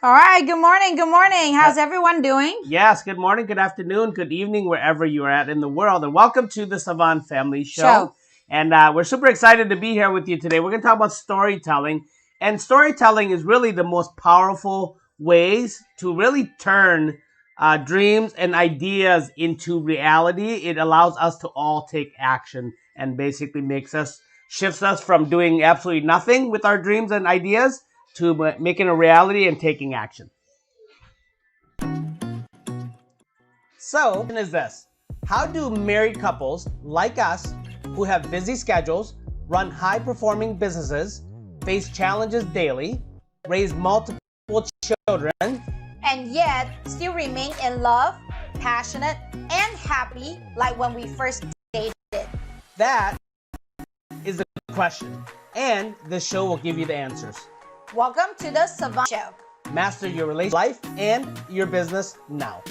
All right. Good morning. Good morning. How's everyone doing? Yes, good morning, good afternoon, good evening, wherever you are at in the world. And welcome to the Savanh Family Show. Show. And we're super excited to be here with you today. We're going to talk about storytelling. And storytelling is really the most powerful ways to really turn dreams and ideas into reality. It allows us to all take action and basically shifts us from doing absolutely nothing with our dreams and ideas to making a reality and taking action. So, is this: how do married couples like us who have busy schedules, run high performing businesses, face challenges daily, raise multiple children, And yet, still remain in love, passionate, and happy like when we first dated? that is the question. And this show will give you the answers. Welcome to the Savanh Show. Master your relationship, life, and your business now.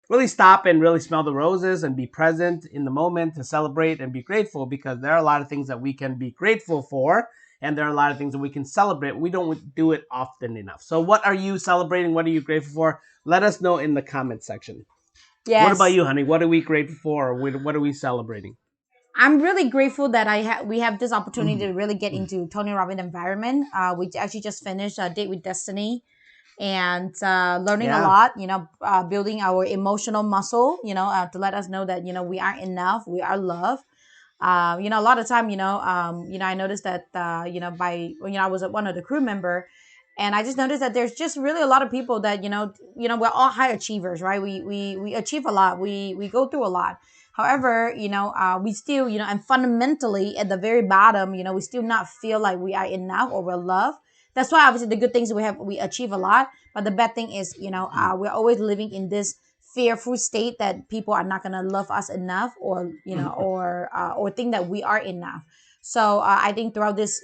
Really stop and really smell the roses and be present in the moment to celebrate and be grateful, because there are a lot of things that we can be grateful for and there are a lot of things that we can celebrate. We don't do it often enough. So what are you celebrating? What are you grateful for? Let us know in the comment section. Yes. What about you, honey? What are we grateful for? Or what are we celebrating? I'm really grateful that we have this opportunity to really get into Tony Robbins environment. We actually just finished a Date with Destiny and learning a lot, building our emotional muscle, to let us know that, we are enough, we are loved. A lot of time, I noticed that, I was one of the crew member, and I just noticed that there's just really a lot of people that, we're all high achievers, right? We achieve a lot. We go through a lot. However, we still, and fundamentally at the very bottom, we still not feel like we are enough or we're loved. That's why obviously the good things we achieve a lot, but the bad thing is, we're always living in this fearful state that people are not gonna love us enough, or or think that we are enough. So I think throughout this,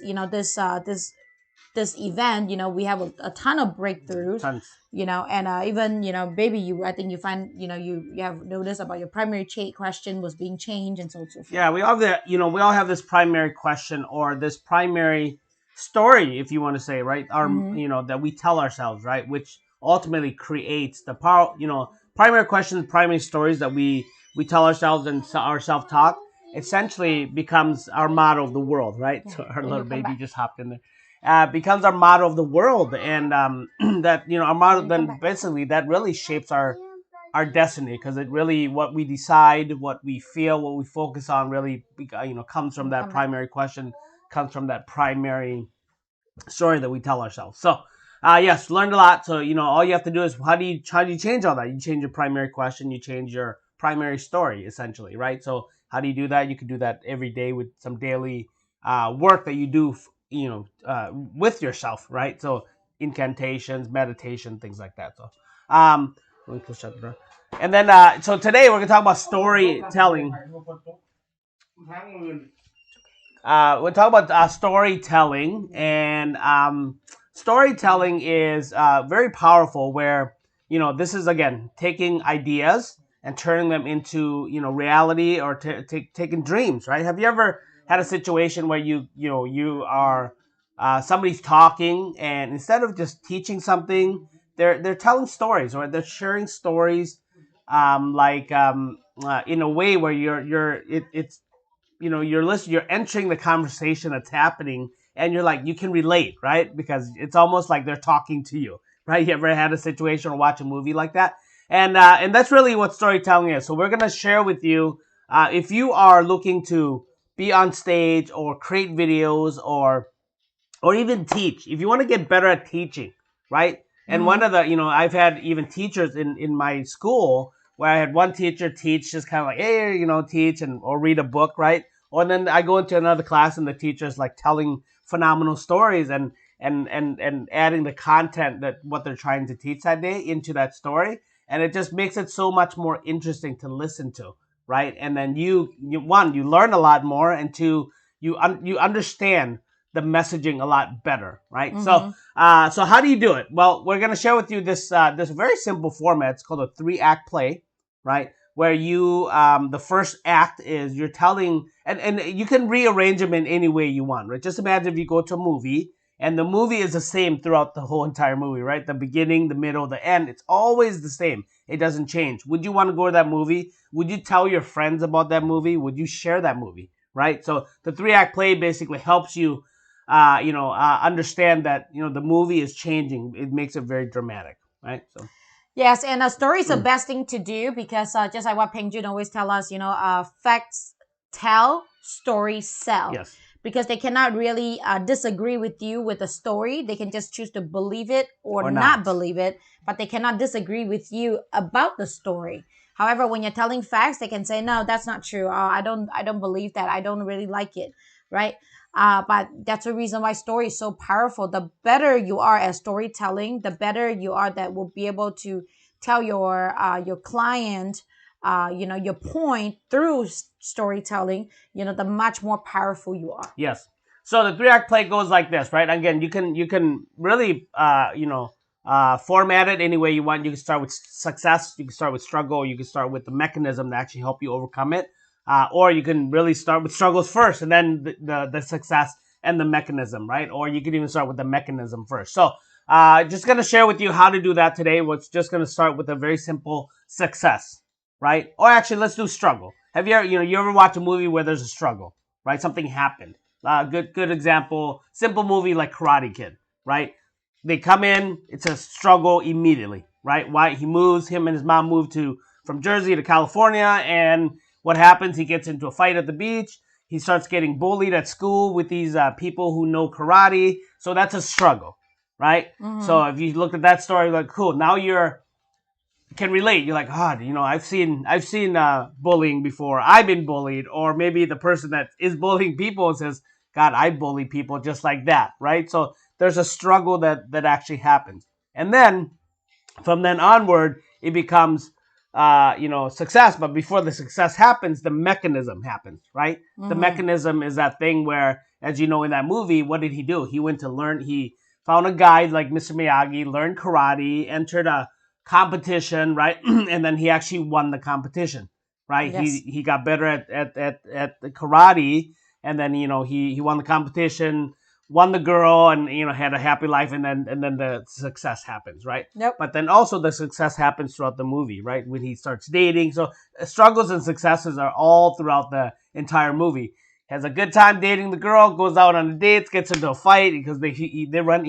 this event, we have a ton of breakthroughs. Tons. And even, baby, I think you find, you have noticed about your primary question was being changed, and so on and so forth. Yeah, we all have this primary question or this primary story, if you want to say, right? Our, that we tell ourselves, right? Which ultimately creates the power, primary questions, primary stories that we tell ourselves, and our self-talk essentially becomes our motto of the world, right? Yeah. So our When little you come baby back. just hopped in there. Becomes our motto of the world, and that, our motto, then basically that really shapes our destiny, because it really, what we decide, what we feel, what we focus on, really comes from that primary question, comes from that primary story that we tell ourselves. So yes, learned a lot. So all you have to do is, how do you change all that? You change your primary question, you change your primary story, essentially, right? So how do you do that? You can do that every day with some daily work that you do with yourself, right? So incantations, meditation, things like that. So let me push that door. And then so today we're gonna talk about storytelling. We'll talk about storytelling, and storytelling is very powerful. Where this is, again, taking ideas and turning them into reality, or taking dreams. Right? Have you ever had a situation where you are somebody's talking, and instead of just teaching something, they're telling stories, or they're sharing stories, in a way where it's you're entering the conversation that's happening, and you're like, you can relate, right? Because it's almost like they're talking to you, right? You ever had a situation or watch a movie like that? And that's really what storytelling is. So we're going to share with you, if you are looking to be on stage or create videos, or even teach, if you want to get better at teaching, right? And one of the, I've had even teachers in my school, where I had one teacher teach just kind of like, hey, teach or read a book, right? Or then I go into another class, and the teacher's like telling phenomenal stories, and adding the content, that what they're trying to teach that day, into that story. And it just makes it so much more interesting to listen to, right? And then you learn a lot more, and two, you understand the messaging a lot better, right? So Mm-hmm. so how do you do it? Well, we're gonna share with you this very simple format. It's called a 3-act play, right? Where you the first act is you're telling, and you can rearrange them in any way you want, right? Just imagine if you go to a movie and the movie is the same throughout the whole entire movie, right? The beginning, the middle, the end, it's always the same. It doesn't change. Would you want to go to that movie? Would you tell your friends about that movie? Would you share that movie, right? So the 3-act play basically helps you understand that the movie is changing. It makes it very dramatic, right? So Yes, and a story is the best thing to do because just like what Peng Jun always tell us, facts tell, stories sell. yes, Because they cannot really disagree with you with a story. They can just choose to believe it or or not not. believe it, but they cannot disagree with you about the story. However, when you're telling facts, they can say, "No, that's not true. I don't believe that. I don't really like it." Right? But that's the reason why story is so powerful. The better you are at storytelling, the better you are that will be able to tell your client, your point through storytelling. The much more powerful you are. Yes. So the 3-act play goes like this, right? Again, you can really format it any way you want. You can start with success, you can start with struggle, you can start with the mechanism to actually help you overcome it, or you can really start with struggles first, and then the success and the mechanism, right? Or you can even start with the mechanism first. So just gonna share with you how to do that today. We're just gonna start with a very simple success, right? Or actually, let's do struggle. Have you ever watch a movie where there's a struggle, right? Something happened. Good example. Simple movie like Karate Kid, right? They come in, it's a struggle immediately, right? Why him and his mom moved to from Jersey to California, and what happens? He gets into a fight at the beach. He starts getting bullied at school with these people who know karate. So that's a struggle, right? Mm-hmm. So if you look at that story, like cool, now you're can relate. You're like, oh, I've seen bullying before. I've been bullied, or maybe the person that is bullying people says, God, I bully people just like that, right? So there's a struggle that actually happens, and then from then onward, it becomes success. But before the success happens, the mechanism happens, right? The Mm-hmm. mechanism is that thing where, as you know, in that movie, what did he do? He went to learn. He found a guide like Mr. Miyagi, learned karate, entered a competition, right? And then he actually won the competition, right? he Yes. he got better at the karate, and then he won the competition, won the girl, and had a happy life, and then the success happens, right? Yep. But then also the success happens throughout the movie, right? When he starts dating. So struggles and successes are all throughout the entire movie. Has a good time dating the girl, goes out on the dates, gets into a fight because he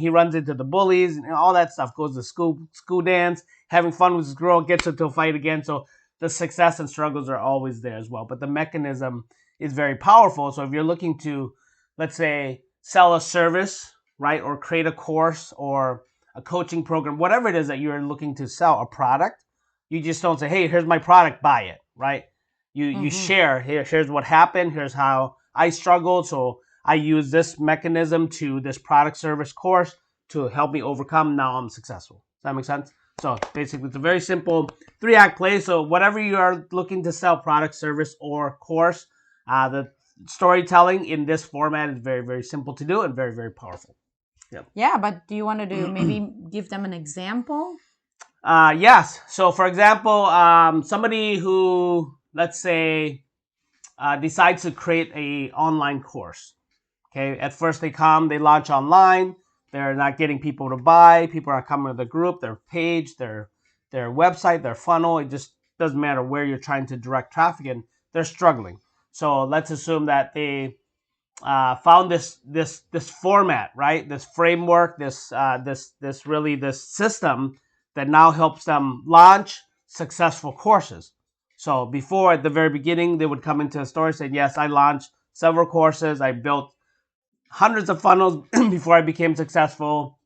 runs into the bullies and all that stuff. Goes to school dance, having fun with his girl, gets into a fight again. So the success and struggles are always there as well. But the mechanism is very powerful. So if you're looking to, let's say, sell a service, right, or create a course or a coaching program, whatever it is that you're looking to sell, a product, you just don't say, "Hey, here's my product, buy it," right? You Mm-hmm. share. Here's what happened. Here's how I struggled. So I use this mechanism to this product, service, course to help me overcome. Now I'm successful. Does that make sense? So basically, it's a very simple 3-act play. So whatever you are looking to sell, product, service, or course, the storytelling in this format is very, very simple to do and very, very powerful. Yeah. Yeah, but do you want to do maybe give them an example? Yes. So, for example, somebody who, let's say, decides to create a online course. Okay. At first, they launch online. They're not getting people to buy. People are coming to the group, their page, their website, their funnel. It just doesn't matter where you're trying to direct traffic, and they're struggling. So let's assume that they found this format, right? This framework, this system that now helps them launch successful courses. So before, at the very beginning, they would come into a store saying, "Yes, I launched several courses. I built hundreds of funnels before I became successful,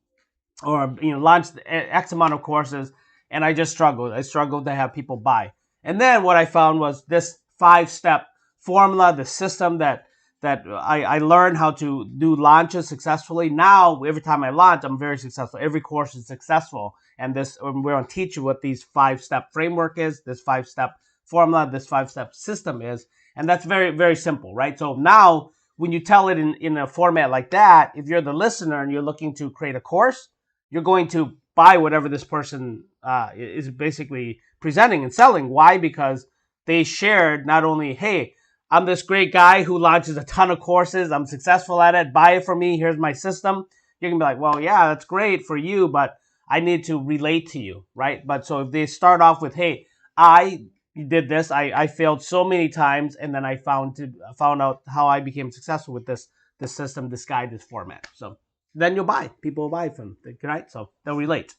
or launched X amount of courses, and I just struggled. I struggled to have people buy." And then what I found was this 5-step formula, the system that I learned how to do launches successfully. Now every time I launch, I'm very successful. Every course is successful, and we're going to teach you what these 5-step framework is. This 5-step formula, this 5-step system is. And that's very, very simple, right? So now when you tell it in a format like that, if you're the listener and you're looking to create a course, you're going to buy whatever this person is basically presenting and selling. Why? Because they shared not only, hey, I'm this great guy who launches a ton of courses. I'm successful at it. Buy it from me. Here's my system. You're going to be like, well, yeah, that's great for you, but I need to relate to you, right? But so if they start off with, hey, I did this, I failed so many times, and then I found out how I became successful with this system, this guide, this format. So then you'll buy. People will buy from it, right? So they'll relate.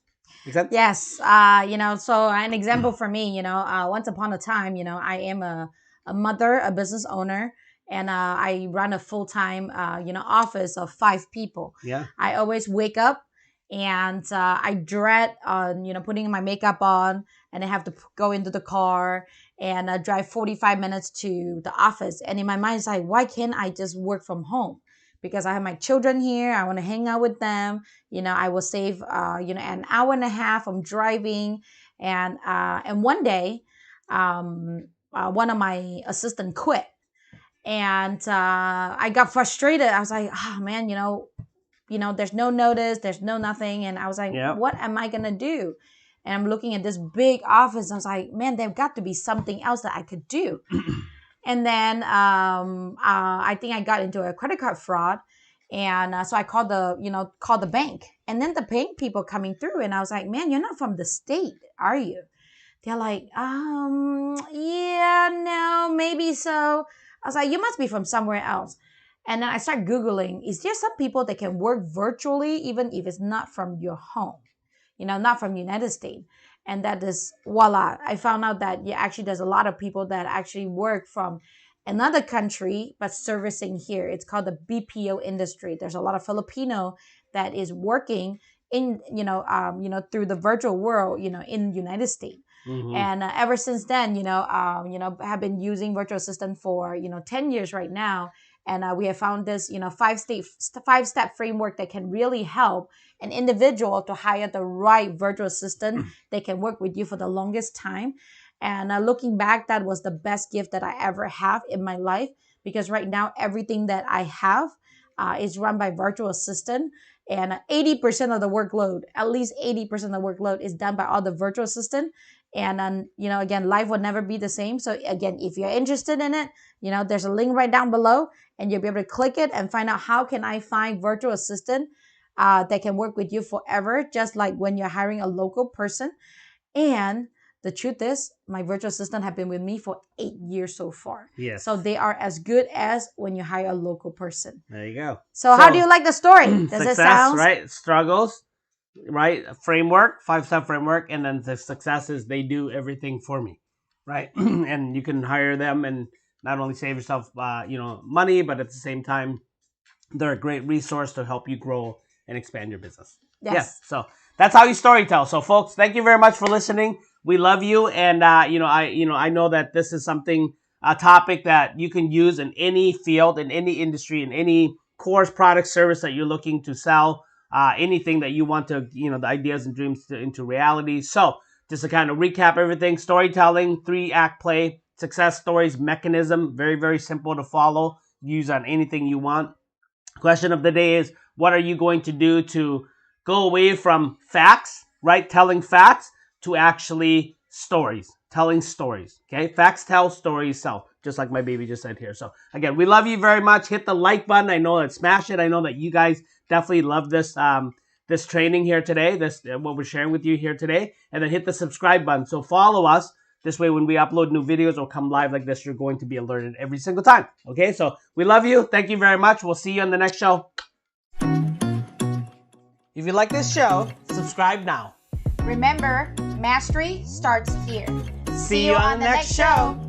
Make sense? Yes. So an example for me, once upon a time, I am a mother, a business owner, and I run a full-time, office of 5 people. Yeah. I always wake up and I dread, putting my makeup on, and I have to go into the car and drive 45 minutes to the office. And in my mind, it's like, why can't I just work from home? Because I have my children here. I want to hang out with them. I will save, an hour and a half from driving. And one day, one of my assistant quit. And I got frustrated. I was like, oh, man, there's no notice. There's no nothing. And I was like, Yep. What am I going to do? And I'm looking at this big office. I was like, man, there's got to be something else that I could do. And then I think I got into a credit card fraud. And so I called the bank. And then the bank people coming through. And I was like, man, you're not from the state, are you? They're like, yeah, no, maybe so. I was like, you must be from somewhere else. And then I start Googling, is there some people that can work virtually, even if it's not from your home, not from the United States? And that is, voila, I found out that, actually there's a lot of people that actually work from another country, but servicing here. It's called the BPO industry. There's a lot of Filipino that is working in, through the virtual world, in the United States. Mm-hmm. And ever since then, have been using virtual assistant for, 10 years right now. And we have found this, 5-step framework that can really help an individual to hire the right virtual assistant. They can work with you for the longest time. And looking back, that was the best gift that I ever have in my life, because right now, everything that I have is run by virtual assistant. And 80% of the workload, at least 80% of the workload is done by all the virtual assistant. And again, life will never be the same. So again, if you're interested in it, there's a link right down below, and you'll be able to click it and find out how can I find virtual assistant that can work with you forever, just like when you're hiring a local person. And the truth is, my virtual assistant have been with me for 8 years so far. Yes. So they are as good as when you hire a local person. There you go. So how do you like the story? Does success, it sound right? Struggles, right? Framework, 5-step framework, and then the success is they do everything for me, right? And you can hire them and not only save yourself, money, but at the same time, they're a great resource to help you grow and expand your business. Yes. Yeah. So that's how you storytell. So, folks, thank you very much for listening. We love you, and I know that this is a topic that you can use in any field, in any industry, in any course, product, service that you're looking to sell, anything that you want to, the ideas and dreams into reality. So, just to kind of recap everything: storytelling, 3-act play, success stories, mechanism, very, very simple to follow. Use on anything you want. Question of the day is: what are you going to do to go away from facts, right? Telling facts, to actually stories, telling stories, okay? Facts tell, stories sell, just like my baby just said here. So again, we love you very much. Hit the like button. I know that, smash it. I know that you guys definitely love this this training here today, this what we're sharing with you here today. And then hit the subscribe button. So follow us. This way, when we upload new videos or come live like this, you're going to be alerted every single time. Okay, so we love you. Thank you very much. We'll see you on the next show. If you like this show, subscribe now. Remember, mastery starts here. See you on the next show.